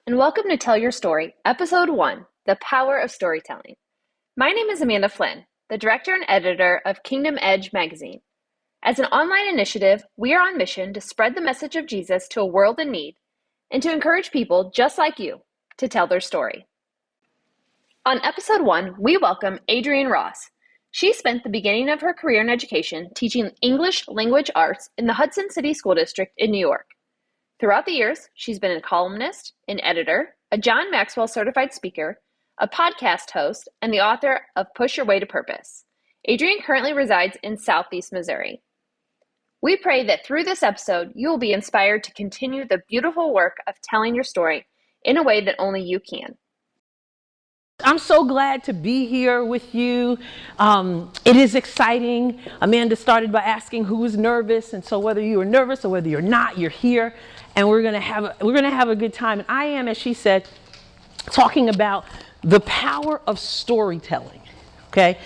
and welcome to Tell Your Story, Episode 1, The Power of Storytelling. My name is Amanda Flynn, the director and editor of Kingdom Edge magazine. As an online initiative, we are on mission to spread the message of Jesus to a world in need and to encourage people just like you to tell their story. On Episode 1, we welcome Adrienne Ross. She spent the beginning of her career in education teaching English language arts in the Hudson City School District in New York. Throughout the years, she's been a columnist, an editor, a John Maxwell certified speaker, a podcast host, and the author of Push Your Way to Purpose. Adrienne currently resides in Southeast Missouri. We pray that through this episode, you will be inspired to continue the beautiful work of telling your story in a way that only you can. I'm so glad to be here with you. It is exciting. Amanda started by asking who was nervous, and so whether you are nervous or whether you're not, you're here, and we're gonna have a good time. And I am, as she said, talking about the power of storytelling. Okay,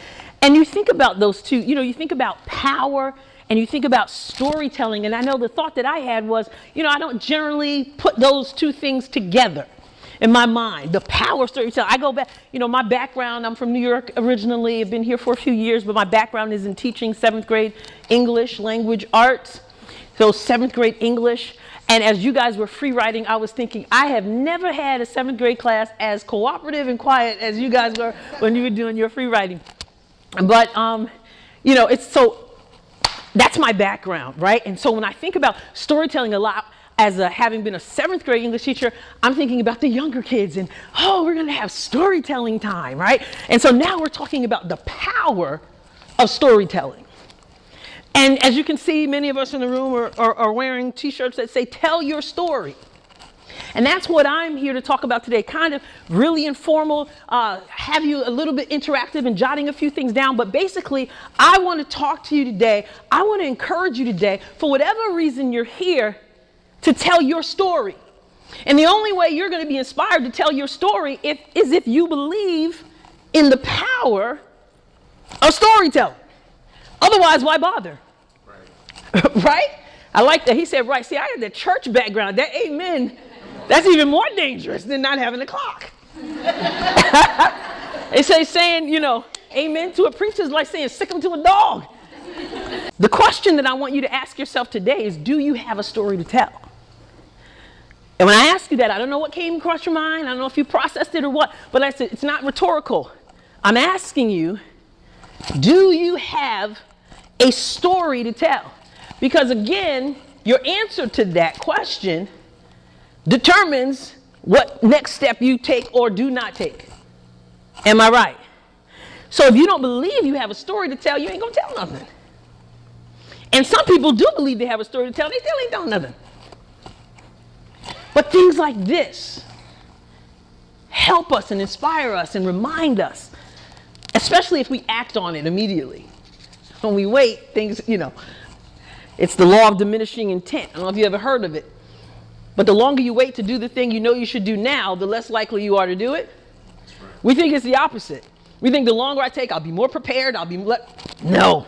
and you think about those two. You think about power and you think about storytelling. And I know the thought that I had was, I don't generally put those two things together in my mind, the power of storytelling. I go back, my background, I'm from New York originally. I've been here for a few years, but my background is in teaching 7th grade English language arts. So 7th grade English. And as you guys were free writing, I was thinking, I have never had a 7th grade class as cooperative and quiet as you guys were when you were doing your free writing. But, it's so, that's my background, right? And so when I think about storytelling a lot, having been a 7th grade English teacher, I'm thinking about the younger kids and, we're going to have storytelling time, right? And so now we're talking about the power of storytelling. And as you can see, many of us in the room are wearing t-shirts that say, tell your story. And that's what I'm here to talk about today, kind of really informal, have you a little bit interactive and jotting a few things down. But basically, I want to talk to you today. I want to encourage you today, for whatever reason you're here, to tell your story. And the only way you're going to be inspired to tell your story is if you believe in the power of storytelling. Otherwise, why bother? Right? Right? I like that. He said, right. See, I had the church background. That amen, that's even more dangerous than not having a clock. They say saying, amen to a preacher is like saying sick him to a dog. The question that I want you to ask yourself today is, do you have a story to tell? And when I ask you that, I don't know what came across your mind. I don't know if you processed it or what, but I said, it's not rhetorical. I'm asking you, do you have a story to tell? Because again, your answer to that question determines what next step you take or do not take. Am I right? So if you don't believe you have a story to tell, you ain't gonna tell nothing. And some people do believe they have a story to tell, they still ain't done nothing. But things like this help us and inspire us and remind us, especially if we act on it immediately. When we wait, things, it's the law of diminishing intent. I don't know if you ever heard of it. But the longer you wait to do the thing you should do now, the less likely you are to do it. Right. We think it's the opposite. We think the longer I take, I'll be more prepared, No,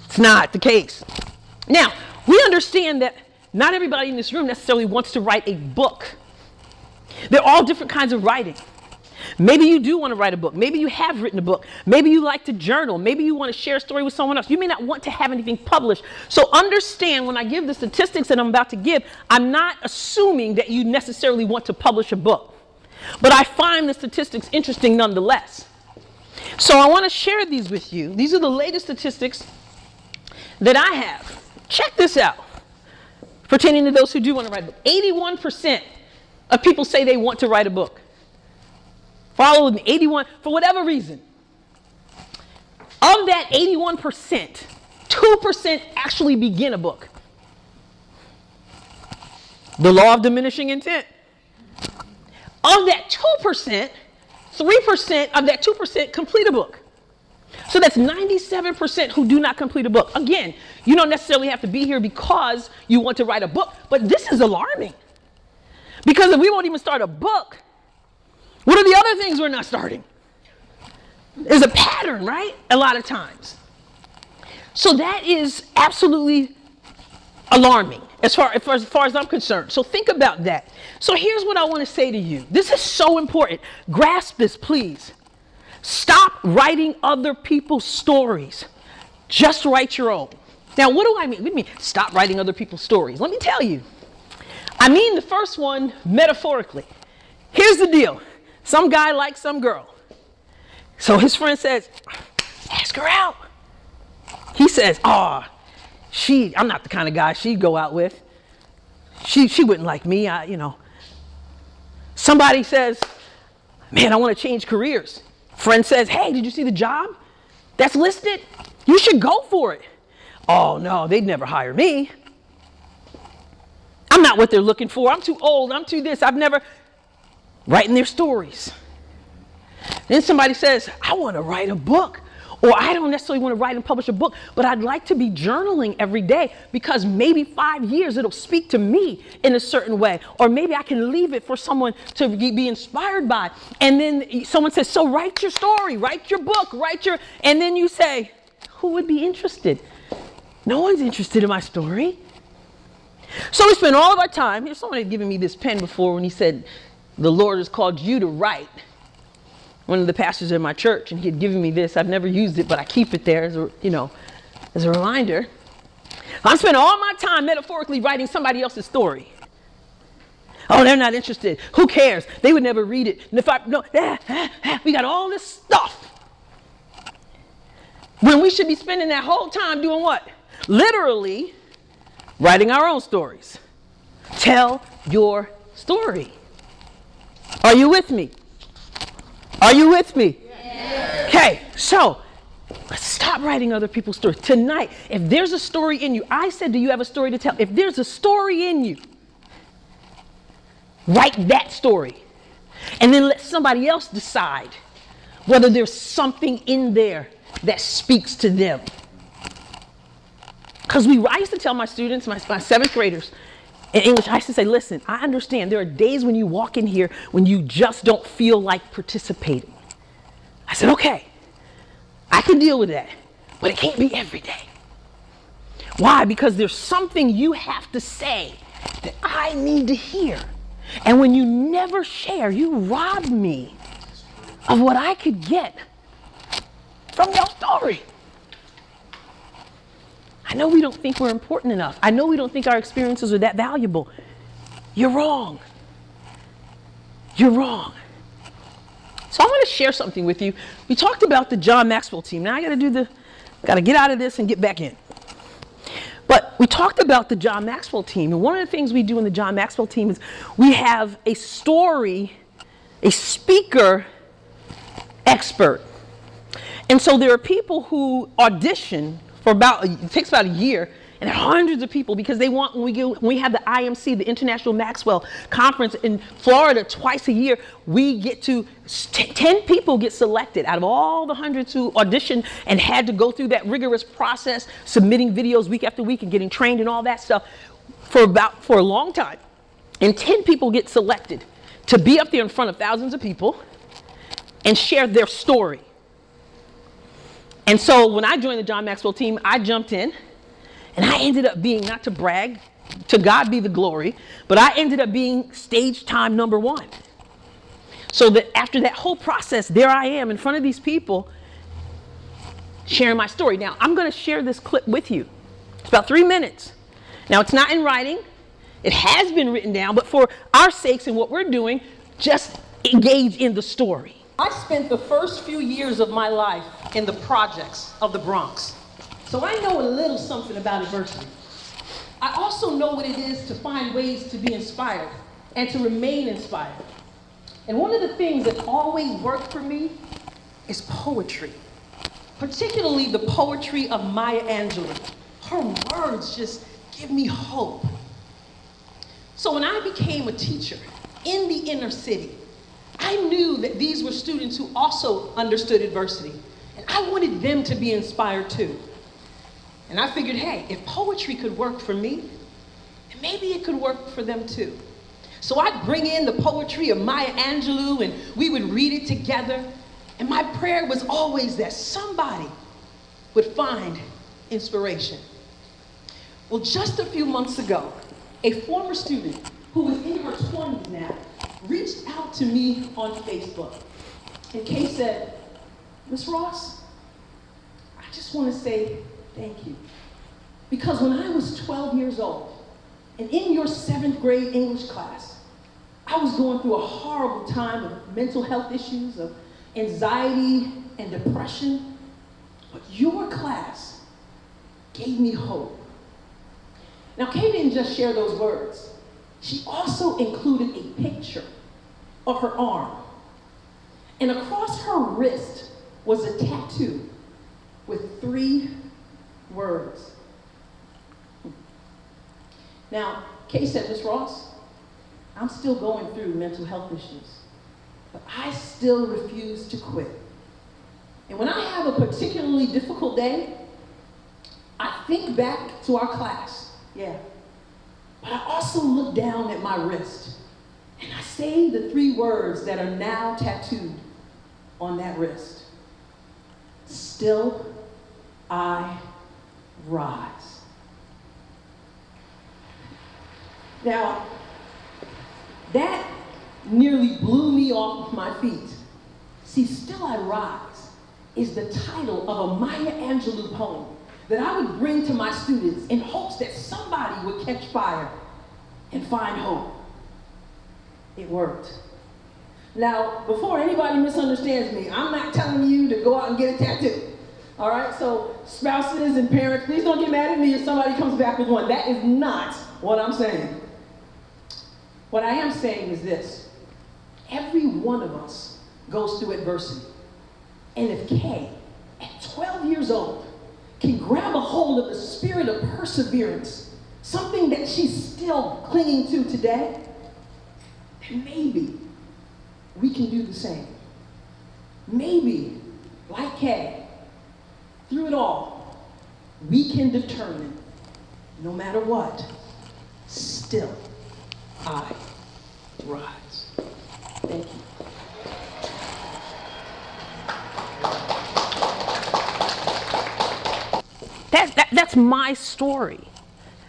it's not the case. Now, we understand that not everybody in this room necessarily wants to write a book. There are all different kinds of writing. Maybe you do want to write a book. Maybe you have written a book. Maybe you like to journal. Maybe you want to share a story with someone else. You may not want to have anything published. So understand, when I give the statistics that I'm about to give, I'm not assuming that you necessarily want to publish a book. But I find the statistics interesting nonetheless. So I want to share these with you. These are the latest statistics that I have. Check this out. Pertaining to those who do want to write a book. 81% of people say they want to write a book. Follow with me. 81, for whatever reason. Of that 81%, 2% actually begin a book. The law of diminishing intent. Of that 2%, 3% of that 2% complete a book. So that's 97% who do not complete a book. Again, you don't necessarily have to be here because you want to write a book, but this is alarming. Because if we won't even start a book, what are the other things we're not starting? There's a pattern, right? A lot of times. So that is absolutely alarming. as far as I'm concerned. So think about that. So here's what I want to say to you. This is so important. Grasp this, please. Stop writing other people's stories. Just write your own. Now, what do I mean? What do you mean, stop writing other people's stories? Let me tell you. I mean the first one metaphorically. Here's the deal. Some guy likes some girl. So his friend says, ask her out. He says, I'm not the kind of guy she'd go out with. She wouldn't like me, Somebody says, man, I want to change careers. Friend says, hey, did you see the job that's listed? You should go for it. Oh, no, they'd never hire me. I'm not what they're looking for. I'm too old. I'm too this. Writing their stories. Then somebody says, I want to write a book. Or I don't necessarily want to write and publish a book, but I'd like to be journaling every day because maybe 5 years it'll speak to me in a certain way. Or maybe I can leave it for someone to be inspired by. And then someone says, so write your story, write your book, and then you say, who would be interested? No one's interested in my story. So we spend all of our time. Here's someone had given me this pen before when he said, the Lord has called you to write. One of the pastors in my church, and he had given me this. I've never used it, but I keep it there as a reminder. I'm spending all my time metaphorically writing somebody else's story. Oh, they're not interested. Who cares? They would never read it. And we got all this stuff. When we should be spending that whole time doing what? Literally writing our own stories. Tell your story. Are you with me? Are you with me? Yes. Okay, so let's stop writing other people's stories. Tonight, if there's a story in you, I said, do you have a story to tell? If there's a story in you, write that story. And then let somebody else decide whether there's something in there that speaks to them. Because I used to tell my students, my seventh graders, in English, I used to say, listen, I understand there are days when you walk in here when you just don't feel like participating. I said, okay, I can deal with that, but it can't be every day. Why? Because there's something you have to say that I need to hear. And when you never share, you rob me of what I could get from your story. I know we don't think we're important enough. I know we don't think our experiences are that valuable. You're wrong. You're wrong. So I want to share something with you. We talked about the John Maxwell team. Now I got to get out of this and get back in. But we talked about the John Maxwell team. And one of the things we do in the John Maxwell team is we have a speaker expert. And so there are people who audition it takes about a year, and hundreds of people, because they want, when we have the IMC, the International Maxwell Conference in Florida twice a year, we get to, 10 people get selected out of all the hundreds who auditioned and had to go through that rigorous process, submitting videos week after week and getting trained and all that stuff for a long time. And 10 people get selected to be up there in front of thousands of people and share their story. And so when I joined the John Maxwell team, I jumped in, and I ended up being, not to brag, to God be the glory, but I ended up being stage time number 1. So that after that whole process, there I am in front of these people sharing my story. Now, I'm going to share this clip with you. It's about 3 minutes. Now, it's not in writing. It has been written down, but for our sakes and what we're doing, just engage in the story. I spent the first few years of my life in the projects of the Bronx. So I know a little something about adversity. I also know what it is to find ways to be inspired and to remain inspired. And one of the things that always worked for me is poetry, particularly the poetry of Maya Angelou. Her words just give me hope. So when I became a teacher in the inner city, I knew that these were students who also understood adversity, and I wanted them to be inspired too. And I figured, hey, if poetry could work for me, then maybe it could work for them too. So I'd bring in the poetry of Maya Angelou, and we would read it together, and my prayer was always that somebody would find inspiration. Well, just a few months ago, a former student who is in her 20s now reached out to me on Facebook. And Kay said, Miss Ross, I just want to say thank you. Because when I was 12 years old, and in your 7th grade English class, I was going through a horrible time of mental health issues, of anxiety and depression. But your class gave me hope. Now, Kay didn't just share those words. She also included a picture of her arm. And across her wrist was a tattoo with 3 words. Now, Kay said, Miss Ross, I'm still going through mental health issues, but I still refuse to quit. And when I have a particularly difficult day, I think back to our class, but I also look down at my wrist, and I say the 3 words that are now tattooed on that wrist. Still, I rise. Now, that nearly blew me off my feet. See, Still I Rise is the title of a Maya Angelou poem that I would bring to my students in hopes that somebody would catch fire and find hope. It worked. Now, before anybody misunderstands me, I'm not telling you to go out and get a tattoo. All right, so spouses and parents, please don't get mad at me if somebody comes back with one. That is not what I'm saying. What I am saying is this: every one of us goes through adversity. And if Kay, at 12 years old, can grab a hold of the spirit of perseverance, something that she's still clinging to today, then maybe we can do the same. Maybe, like Kay, through it all, we can determine, no matter what, still I rise. Thank you. That's my story.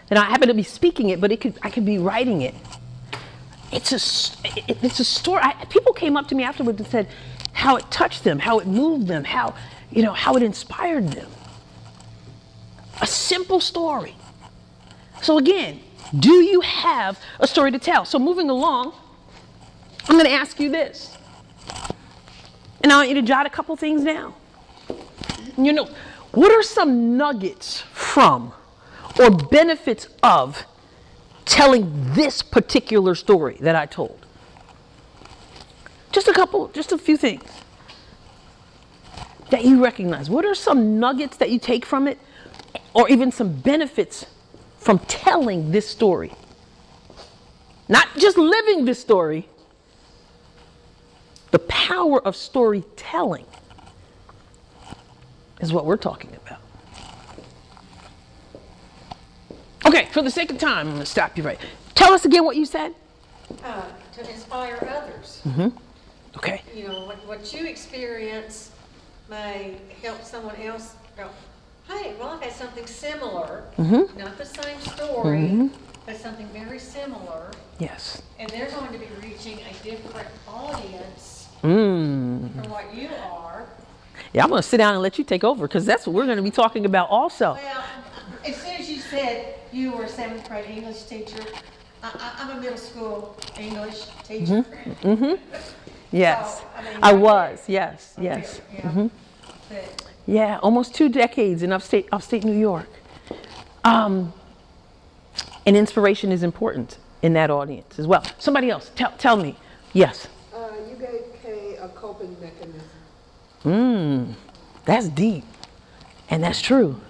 And I happen to be speaking it, but I could be writing it. It's a story. People came up to me afterwards and said how it touched them, how it moved them, how it inspired them. A simple story. So again, do you have a story to tell? So moving along, I'm going to ask you this. And I want you to jot a couple things down. What are some nuggets from or benefits of telling this particular story that I told? Just a few things that you recognize. What are some nuggets that you take from it, or even some benefits from telling this story? Not just living this story, the power of storytelling is what we're talking about. Okay, for the sake of time, I'm going to stop you right. Tell us again what you said. To inspire others. Mm-hmm. Okay. What you experience may help someone else go, hey, well, I've had something similar, not the same story, but something very similar. Yes. And they're going to be reaching a different audience from what you are. Yeah, I'm going to sit down and let you take over, because that's what we're going to be talking about also. Well, as soon as you said you were a 7th grade English teacher, I'm a middle school English teacher. Yes, So, I was. Yes. Yeah. But, Yeah, almost 2 decades in upstate New York. And inspiration is important in that audience as well. Somebody else, tell me. Yes. You gave Kay a coping mechanism. That's deep, and that's true.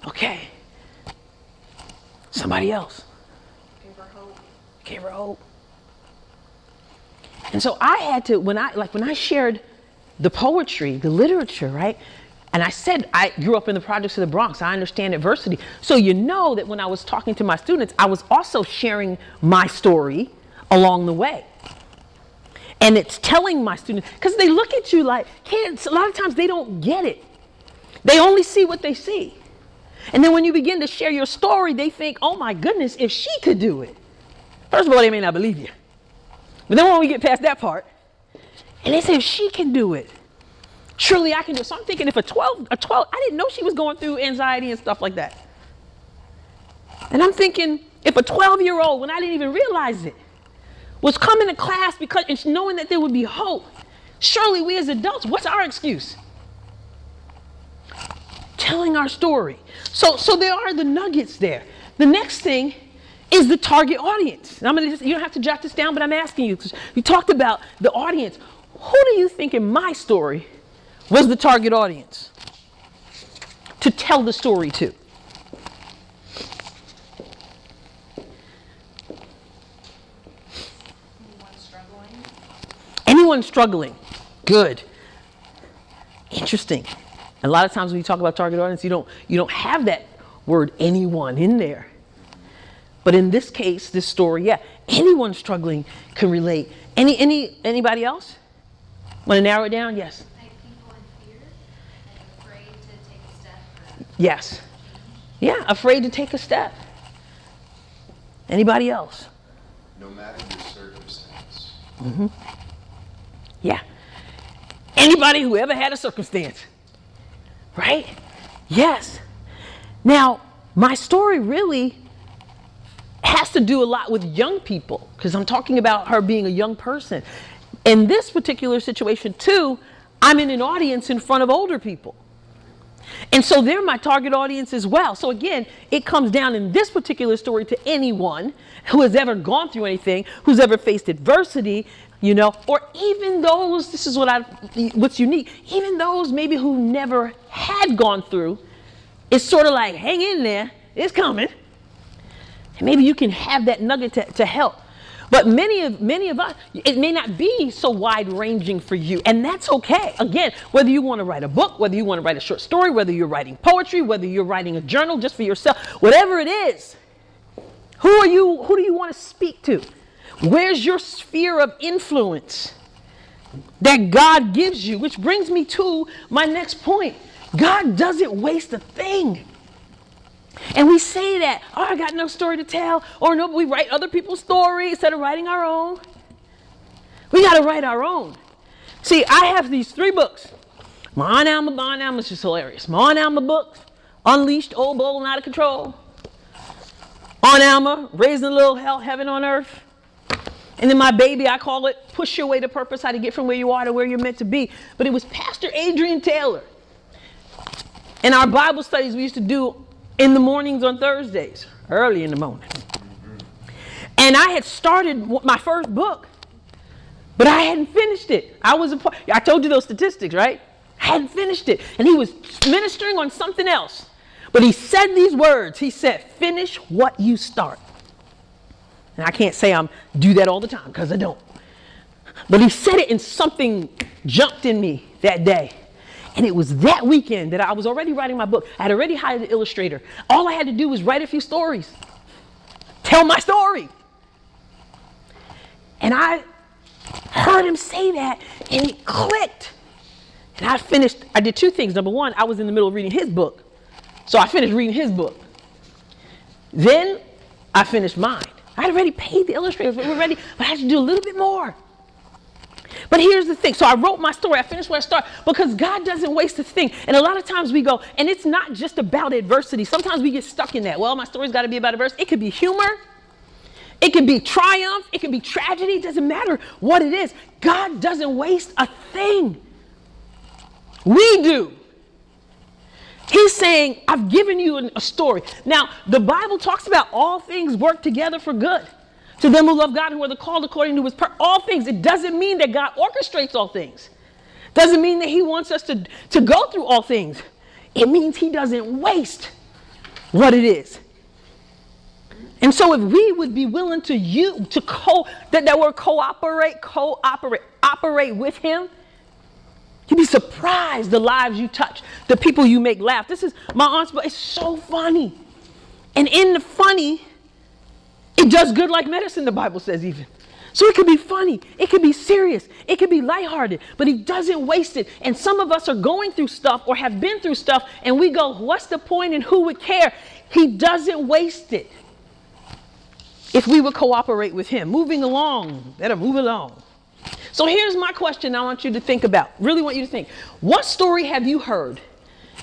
Okay. Somebody else. Gave her hope. And so I had to, when I shared the poetry, the literature, right? And I said, I grew up in the projects of the Bronx. I understand adversity. So that when I was talking to my students, I was also sharing my story along the way. And it's telling my students, because they look at you like, kids, a lot of times they don't get it. They only see what they see. And then when you begin to share your story, they think, oh my goodness, if she could do it. First of all, they may not believe you. But then when we get past that part, and they say, if she can do it, surely I can do it. So I'm thinking if a 12, I didn't know she was going through anxiety and stuff like that. And I'm thinking, if a 12-year-old, when I didn't even realize it, was coming to class because and knowing that there would be hope, surely we as adults, what's our excuse? Telling our story. So there are the nuggets there. The next thing is the target audience. And you don't have to jot this down, but I'm asking you, because you talked about the audience. Who do you think in my story was the target audience to tell the story to? Anyone struggling? Good. Interesting. A lot of times when you talk about target audience, you don't have that word anyone in there. But in this case, this story, yeah, anyone struggling can relate. Anybody else? Want to narrow it down? Yes. Like people in fear and afraid to take a step. Yes. Yeah, afraid to take a step. Anybody else? No matter your circumstance. Mm-hmm. Yeah. Anybody who ever had a circumstance. Right? Yes. Now, my story really has to do a lot with young people, because I'm talking about her being a young person. In this particular situation, too, I'm in an audience in front of older people. And so they're my target audience as well. So again, it comes down in this particular story to anyone who has ever gone through anything, who's ever faced adversity, or even those, this is what's unique, even those maybe who never had gone through, it's sort of like, hang in there, it's coming. And maybe you can have that nugget to help. But many of us, it may not be so wide ranging for you, and that's okay. Again, whether you want to write a book, whether you want to write a short story, whether you're writing poetry, whether you're writing a journal just for yourself, whatever it is, who do you want to speak to? Where's your sphere of influence that God gives you? Which brings me to my next point. God doesn't waste a thing. And we say that, I got no story to tell, or no, we write other people's stories instead of writing our own. We got to write our own. See, I have these 3 books. My Aunt Alma's just hilarious. My Aunt Alma books, Unleashed, Old Bold, and Out of Control. Aunt Alma, Raising a Little Hell, Heaven on Earth. And then my baby, I call it Push Your Way to Purpose, How to Get From Where You Are to Where You're Meant to Be. But it was Pastor Adrienne Taylor. In our Bible studies we used to do in the mornings on Thursdays, early in the morning. And I had started my first book, but I hadn't finished it. I told you those statistics, right? I hadn't finished it. And he was ministering on something else. But he said these words. He said, finish what you start. And I can't say I'm do that all the time, because I don't. But he said it, and something jumped in me that day. And it was that weekend that I was already writing my book. I had already hired an illustrator. All I had to do was write a few stories. Tell my story. And I heard him say that, and it clicked. And I did 2 things. Number 1, I was in the middle of reading his book. So I finished reading his book. Then I finished mine. I had already paid the illustrators, we were ready, but I had to do a little bit more. But here's the thing. So I wrote my story. I finished where I started, because God doesn't waste a thing. And a lot of times we go, and it's not just about adversity. Sometimes we get stuck in that. Well, my story's got to be about adversity. It could be humor. It could be triumph. It could be tragedy. It doesn't matter what it is. God doesn't waste a thing. We do. He's saying, I've given you a story. Now, the Bible talks about all things work together for good. To them who love God, who are the called according to his purpose. All things. It doesn't mean that God orchestrates all things. Doesn't mean that he wants us to go through all things. It means he doesn't waste what it is. And so if we would be willing that word operate with him, you'd be surprised the lives you touch, the people you make laugh. This is my aunt's book. It's so funny. And in the funny, it does good like medicine, the Bible says even. So it could be funny, it could be serious, it could be lighthearted, but he doesn't waste it. And some of us are going through stuff or have been through stuff, and we go, what's the point and who would care? He doesn't waste it. If we would cooperate with him, moving along, better move along. So here's my question I want you to think about, really want you to think. What story have you heard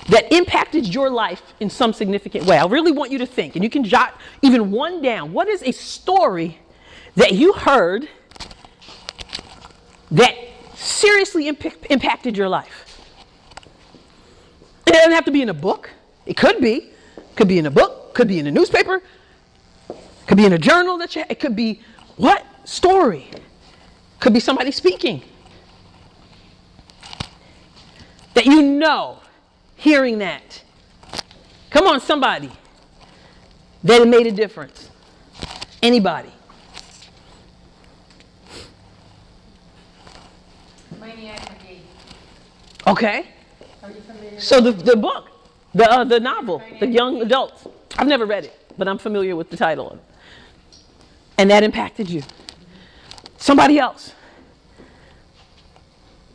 that impacted your life in some significant way? I really want you to think, and you can jot even one down. What is a story that you heard that seriously impacted your life? It doesn't have to be in a book. It could be. Could be in a book. Could be in a newspaper. Could be in a journal that it could be what? Story. Could be somebody speaking. That you know, hearing that. Come on, somebody. That it made a difference. Anybody. Okay. Are you familiar? So the book, the novel, the young adults. I've never read it, but I'm familiar with the title of it. And that impacted you. Somebody else.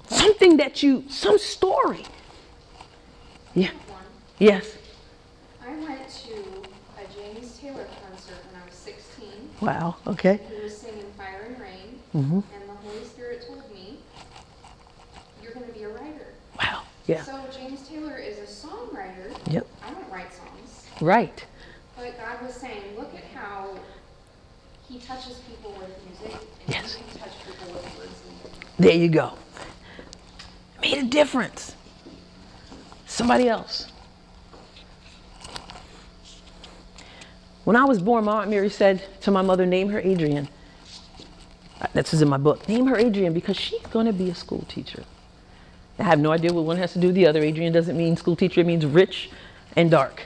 Something that some story. Yeah. Yes. I went to a James Taylor concert when I was 16. Wow. Okay. He was singing Fire and Rain, Mm-hmm. and the Holy Spirit told me, you're going to be a writer. Wow. Yeah. So James Taylor is a songwriter. Yep. I don't write songs. Right. But God was saying, look at how he touches people with music, and Yes. you can touch people with words and music. There you go. Made a difference. Somebody else. When I was born, my Aunt Mary said to my mother, name her Adrienne. This is in my book. Name her Adrienne because she's going to be a school teacher. I have no idea what one has to do with the other. Adrienne doesn't mean school teacher. It means rich and dark.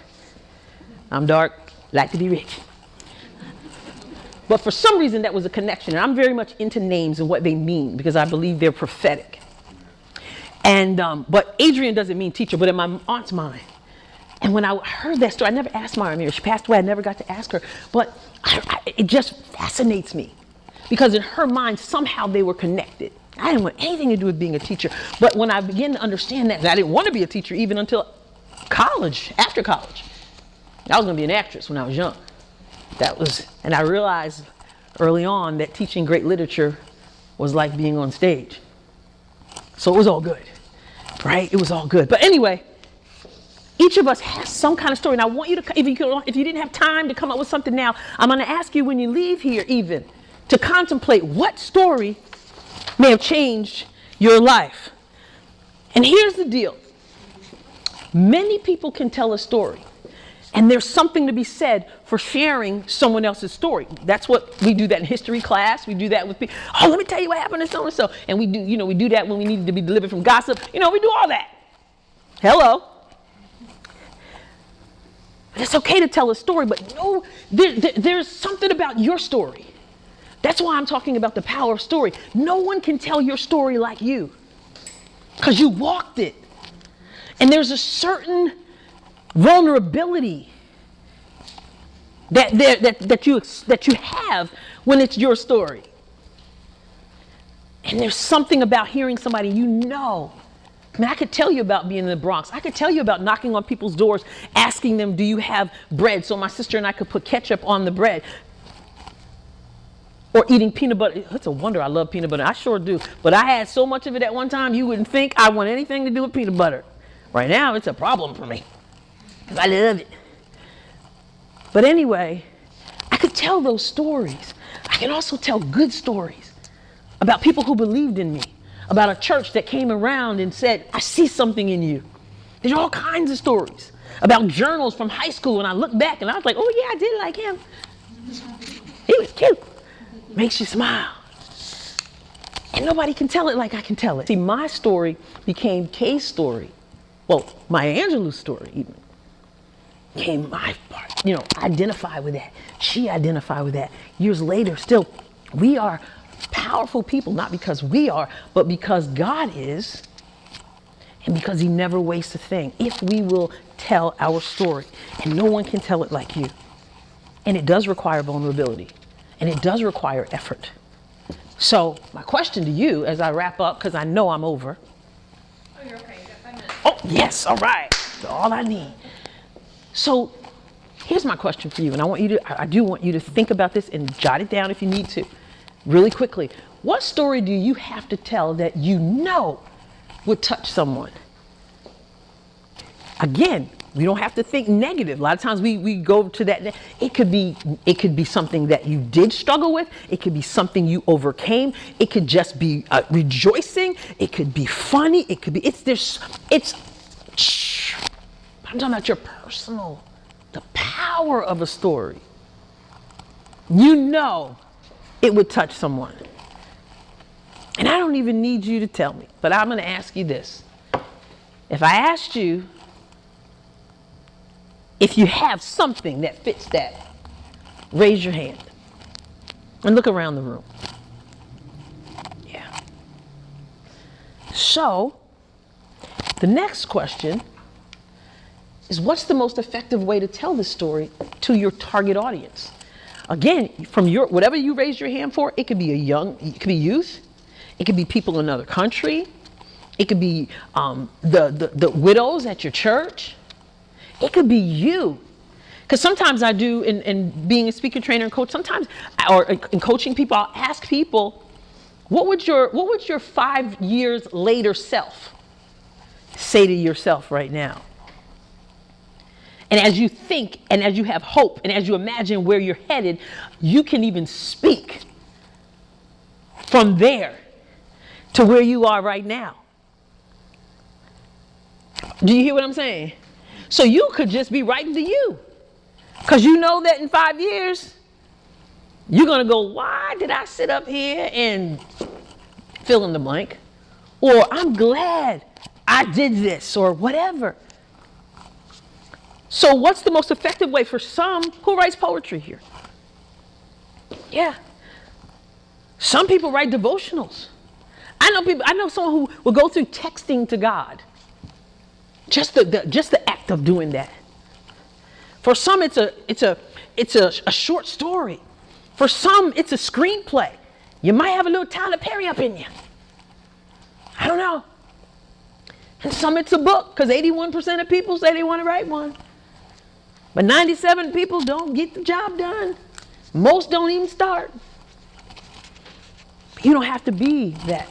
I'm dark, like to be rich. But for some reason, that was a connection. And I'm very much into names and what they mean because I believe they're prophetic. And but Adrienne doesn't mean teacher, but in my aunt's mind. And when I heard that story, I never asked my Aunt Mary. She passed away. I never got to ask her. But it just fascinates me because in her mind, somehow they were connected. I didn't want anything to do with being a teacher. But when I began to understand that, I didn't want to be a teacher even until college, after college. I was going to be an actress when I was young. And I realized early on that teaching great literature was like being on stage. So it was all good, right? It was all good. But anyway, each of us has some kind of story. And I want you to, if you didn't have time to come up with something now, I'm going to ask you when you leave here even to contemplate what story may have changed your life. And here's the deal. Many people can tell a story. And there's something to be said for sharing someone else's story. That's what we do that in history class. We do that with people. Oh, let me tell you what happened to so and so. And we do that when we need to be delivered from gossip. We do all that. Hello. But it's okay to tell a story, but no, there's something about your story. That's why I'm talking about the power of story. No one can tell your story like you, because you walked it. And there's a certain vulnerability that you have when it's your story. And there's something about hearing somebody I mean, I could tell you about being in the Bronx. I could tell you about knocking on people's doors, asking them, do you have bread? So my sister and I could put ketchup on the bread. Or eating peanut butter. It's a wonder I love peanut butter. I sure do. But I had so much of it at one time, you wouldn't think I want anything to do with peanut butter. Right now, it's a problem for me. Because I love it. But anyway, I could tell those stories. I can also tell good stories about people who believed in me, about a church that came around and said, I see something in you. There's all kinds of stories about journals from high school, and I look back and I was like, oh yeah, I did like him. He was cute. Makes you smile. And nobody can tell it like I can tell it. See, my story became Kay's story. Well, Maya Angelou's story even became my part. Identify with that. She identified with that. Years later, still, we are powerful people, not because we are, but because God is, and because he never wastes a thing. If we will tell our story, and no one can tell it like you. And it does require vulnerability, and it does require effort. So my question to you as I wrap up, because I know I'm over. Oh, you're okay. You got 5 minutes. Oh, yes, all right. That's all I need. So here's my question for you, and I do want you to think about this and jot it down if you need to, really quickly. What story do you have to tell that you know would touch someone? Again, we don't have to think negative. A lot of times we go to that. It could be something that you did struggle with. It could be something you overcame. It could just be rejoicing. It could be funny. It could be, I'm talking about your personal, the power of a story. You know it would touch someone. And I don't even need you to tell me, but I'm going to ask you this. If I asked you if you have something that fits that, raise your hand and look around the room. Yeah. So, the next question is, what's the most effective way to tell this story to your target audience? Again, from your whatever you raise your hand for, it could be it could be youth, it could be people in another country, it could be the widows at your church, it could be you. Because sometimes I do, in being a speaker, trainer, and coach, sometimes, or in coaching people, I'll ask people, what would your 5 years later self say to yourself right now? And as you think, and as you have hope, and as you imagine where you're headed, you can even speak from there to where you are right now. Do you hear what I'm saying? So you could just be writing to you. Because you know that in 5 years, you're going to go, why did I sit up here and fill in the blank? Or I'm glad I did this, or whatever. So what's the most effective way for some? Who writes poetry here? Yeah. Some people write devotionals. I know someone who will go through texting to God. Just the act of doing that. For some, it's a short story. For some, it's a screenplay. You might have a little Tyler Perry up in you. I don't know. And some, it's a book, because 81% of people say they want to write one. But 97 people don't get the job done. Most don't even start. You don't have to be that.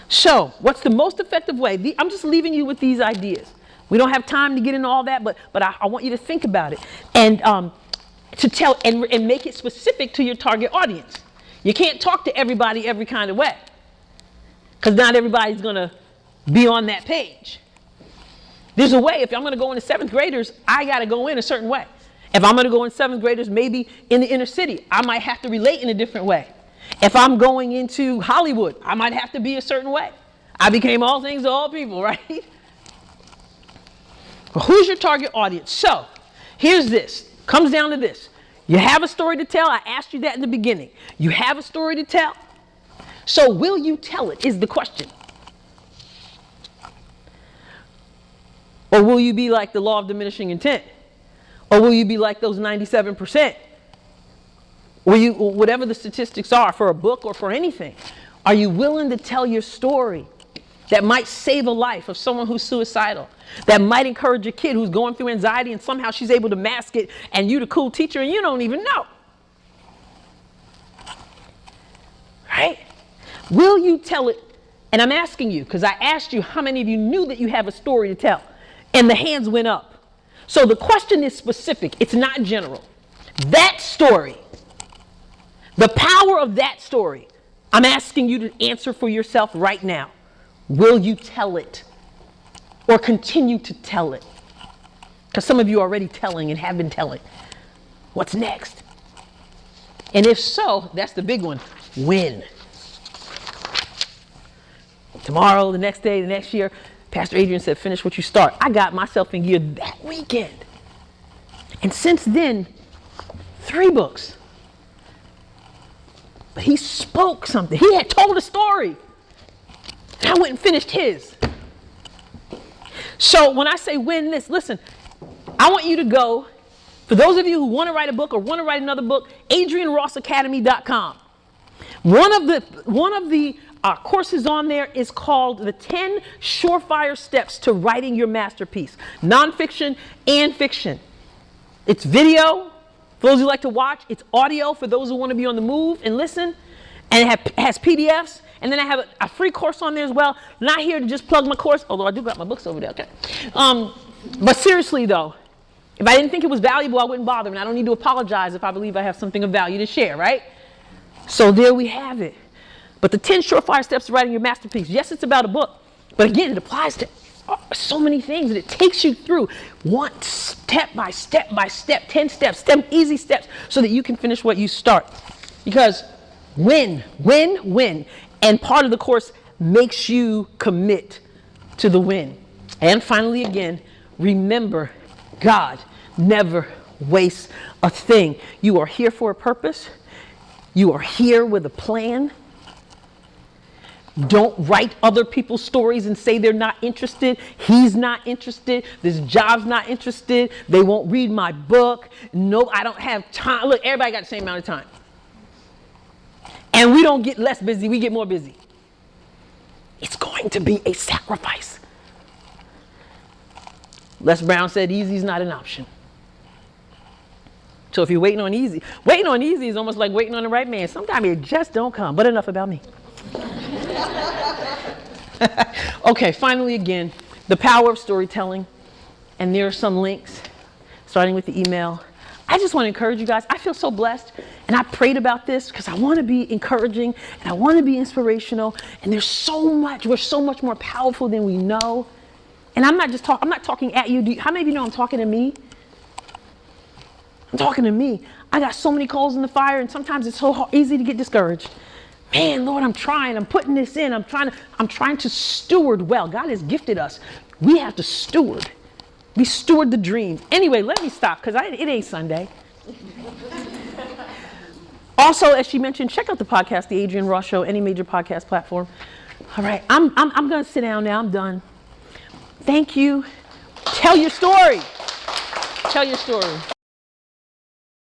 So, what's the most effective way? I'm just leaving you with these ideas. We don't have time to get into all that, but I want you to think about it. And to tell and make it specific to your target audience. You can't talk to everybody every kind of way, because not everybody's going to be on that page. There's a way. If I'm going to go into 7th graders, I got to go in a certain way. If I'm going to go in 7th graders, maybe in the inner city, I might have to relate in a different way. If I'm going into Hollywood, I might have to be a certain way. I became all things to all people, right? But who's your target audience? So, here's this. Comes down to this. You have a story to tell. I asked you that in the beginning. You have a story to tell. So, will you tell it is the question. Or will you be like the law of diminishing intent? Or will you be like those 97%? Or whatever the statistics are for a book or for anything. Are you willing to tell your story that might save a life of someone who's suicidal? That might encourage a kid who's going through anxiety and somehow she's able to mask it, and you're the cool teacher and you don't even know. Right? Will you tell it? And I'm asking you, because I asked you how many of you knew that you have a story to tell. And the hands went up. So the question is specific. It's not general. That story, the power of that story, I'm asking you to answer for yourself right now. Will you tell it? Or continue to tell it? Because some of you are already telling and have been telling. What's next? And if so, that's the big one. When? Tomorrow, the next day, the next year. Pastor Adrienne said, finish what you start. I got myself in gear that weekend. And since then, 3 books. But he spoke something. He had told a story. And I went and finished his. So when I say win this, listen, I want you to go, for those of you who want to write a book or want to write another book, AdrienneRossAcademy.com. One of the courses on there is called the 10 Surefire Steps to Writing Your Masterpiece, nonfiction and fiction. It's video for those who like to watch. It's audio for those who want to be on the move and listen. And it has PDFs. And then I have a free course on there as well. Not here to just plug my course, although I do got my books over there. Okay. But seriously though, if I didn't think it was valuable, I wouldn't bother. And I don't need to apologize if I believe I have something of value to share, right? So there we have it. But the 10 Surefire Steps to Writing Your Masterpiece. Yes, it's about a book. But again, it applies to so many things, and it takes you through one step by step by step, 10 steps, 10 easy steps, so that you can finish what you start. Because win. And part of the course makes you commit to the win. And finally, again, remember, God never wastes a thing. You are here for a purpose. You are here with a plan. Don't write other people's stories and say they're not interested. He's not interested. This job's not interested. They won't read my book. No, I don't have time. Look, everybody got the same amount of time. And we don't get less busy, we get more busy. It's going to be a sacrifice. Les Brown said easy is not an option. So if you're waiting on easy is almost like waiting on the right man. Sometimes it just don't come. But enough about me. Okay, finally again, the power of storytelling. And there are some links, starting with the email. I just want to encourage you guys. I feel so blessed. And I prayed about this because I want to be encouraging and I want to be inspirational. And we're so much more powerful than we know. And I'm not talking at you. How many of you know I'm talking to me? I'm talking to me. I got so many coals in the fire, and sometimes it's so easy to get discouraged. Man, Lord, I'm trying. I'm putting this in. I'm trying to steward well. God has gifted us. We have to steward. We steward the dream. Anyway, let me stop because it ain't Sunday. Also, as she mentioned, check out the podcast, The Adrienne Ross Show, any major podcast platform. All right, I'm going to sit down now. I'm done. Thank you. Tell your story. Tell your story.